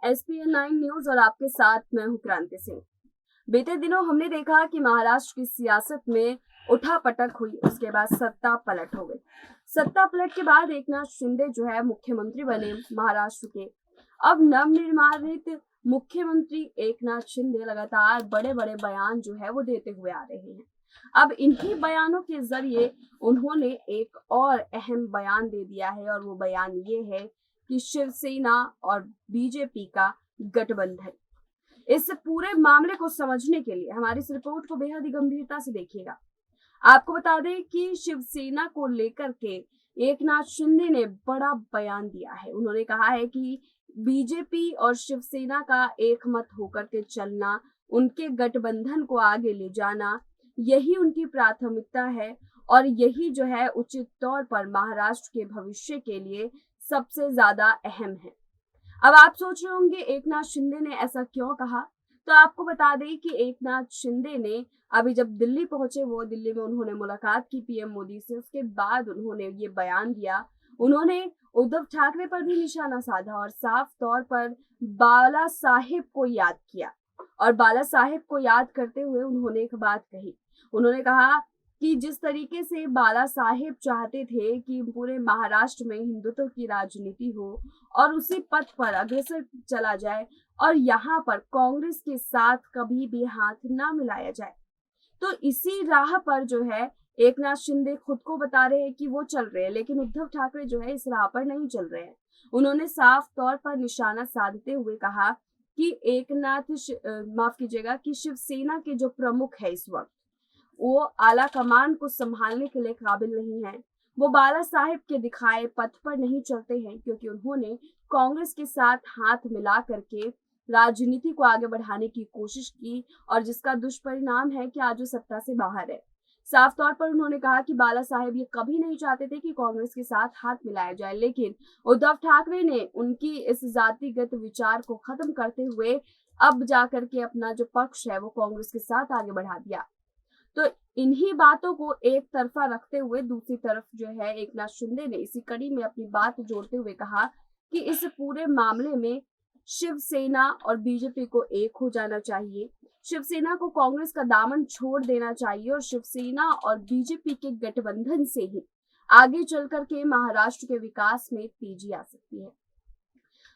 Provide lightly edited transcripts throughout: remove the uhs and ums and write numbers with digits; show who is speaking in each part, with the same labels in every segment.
Speaker 1: SPN9 news और आपके साथ मैं हूं क्रांति सिंह। बीते दिनों हमने देखा कि महाराष्ट्र की सियासत में उठापटक हुई, उसके बाद सत्ता पलट हो गई। सत्ता पलट के बाद एकनाथ शिंदे जो है मुख्यमंत्री बने महाराष्ट्र के। अब नवनिर्वाचित मुख्यमंत्री एकनाथ शिंदे लगातार बड़े बड़े बयान जो है वो देते हुए आ रहे हैं। अब इन्हीं बयानों के जरिए उन्होंने एक और अहम बयान दे दिया है और वो बयान ये है कि शिवसेना और बीजेपी का गठबंधन। इस पूरे मामले को समझने के लिए हमारी इस रिपोर्ट को बेहद ही गंभीरता से देखिएगा। आपको बता दें कि शिवसेना को लेकर के एकनाथ शिंदे ने बड़ा बयान दिया है। उन्होंने कहा है कि बीजेपी और शिवसेना का एक मत होकर के चलना, उनके गठबंधन को आगे ले जाना, यही उनकी प्राथमिकता है और यही जो है उचित तौर पर महाराष्ट्र के भविष्य के लिए सबसे ज्यादा अहम है। अब आप सोच रहे होंगे एकनाथ शिंदे ने ऐसा क्यों कहा, तो आपको बता दें कि एकनाथ शिंदे ने अभी जब दिल्ली पहुंचे, वो दिल्ली में उन्होंने मुलाकात की पीएम मोदी से, उसके बाद उन्होंने ये बयान दिया। उन्होंने उद्धव ठाकरे पर भी निशाना साधा और साफ तौर पर बाला साहेब को याद किया। और बाला साहेब को याद करते हुए उन्होंने एक बात कही। उन्होंने कहा कि जिस तरीके से बाला साहेब चाहते थे कि पूरे महाराष्ट्र में हिंदुत्व की राजनीति हो और उसी पथ पर अग्रसर चला जाए और यहाँ पर कांग्रेस के साथ कभी भी हाथ ना मिलाया जाए, तो इसी राह पर जो है एकनाथ शिंदे खुद को बता रहे हैं कि वो चल रहे हैं, लेकिन उद्धव ठाकरे जो है इस राह पर नहीं चल रहे हैं। उन्होंने साफ तौर पर निशाना साधते हुए कहा कि कि शिवसेना के जो प्रमुख है इस वक्त, वो आला कमान को संभालने के लिए काबिल नहीं है। वो बाला साहेब के दिखाए पथ पर नहीं चलते हैं, क्योंकि उन्होंने कांग्रेस के साथ हाथ मिला करके राजनीति को आगे बढ़ाने की कोशिश की और जिसका दुष्परिणाम है कि आज वो सत्ता से बाहर है। साफ तौर पर उन्होंने कहा कि बाला साहेब ये कभी नहीं चाहते थे कि कांग्रेस के साथ हाथ मिलाया जाए, लेकिन उद्धव ठाकरे ने उनकी इस जातिगत विचार को खत्म करते हुए अब जाकर के अपना जो पक्ष है वो कांग्रेस के साथ आगे बढ़ा दिया। तो इन्हीं बातों को एक तरफा रखते हुए दूसरी तरफ जो है एकनाथ शिंदे ने इसी कड़ी में अपनी बात जोड़ते हुए कहा कि इस पूरे मामले में शिवसेना और बीजेपी को एक हो जाना चाहिए। शिवसेना को कांग्रेस का दामन छोड़ देना चाहिए और शिवसेना और बीजेपी के गठबंधन से ही आगे चल करके महाराष्ट्र के विकास में तेजी आ सकती है।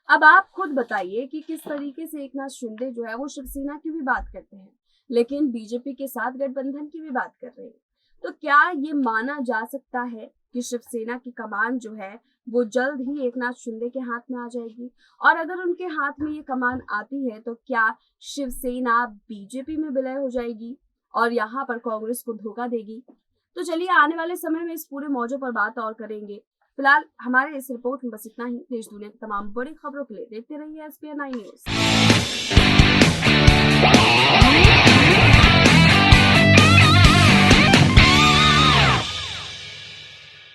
Speaker 1: अब आप खुद बताइए कि किस तरीके से एकनाथ शिंदे जो है वो शिवसेना की भी बात करते हैं, लेकिन बीजेपी के साथ गठबंधन की भी बात कर रहे हैं। तो क्या ये माना जा सकता है कि शिवसेना की कमान जो है वो जल्द ही एकनाथ शिंदे के हाथ में आ जाएगी? और अगर उनके हाथ में ये कमान आती है तो क्या शिवसेना बीजेपी में विलय हो जाएगी और यहाँ पर कांग्रेस को धोखा देगी? तो चलिए आने वाले समय में इस पूरे मौजू पर बात और करेंगे। फिलहाल हमारे इस रिपोर्ट में बस इतना ही। देश दुनिया की तमाम बड़ी खबरों के लिए देखते रहिए SPN9 न्यूज।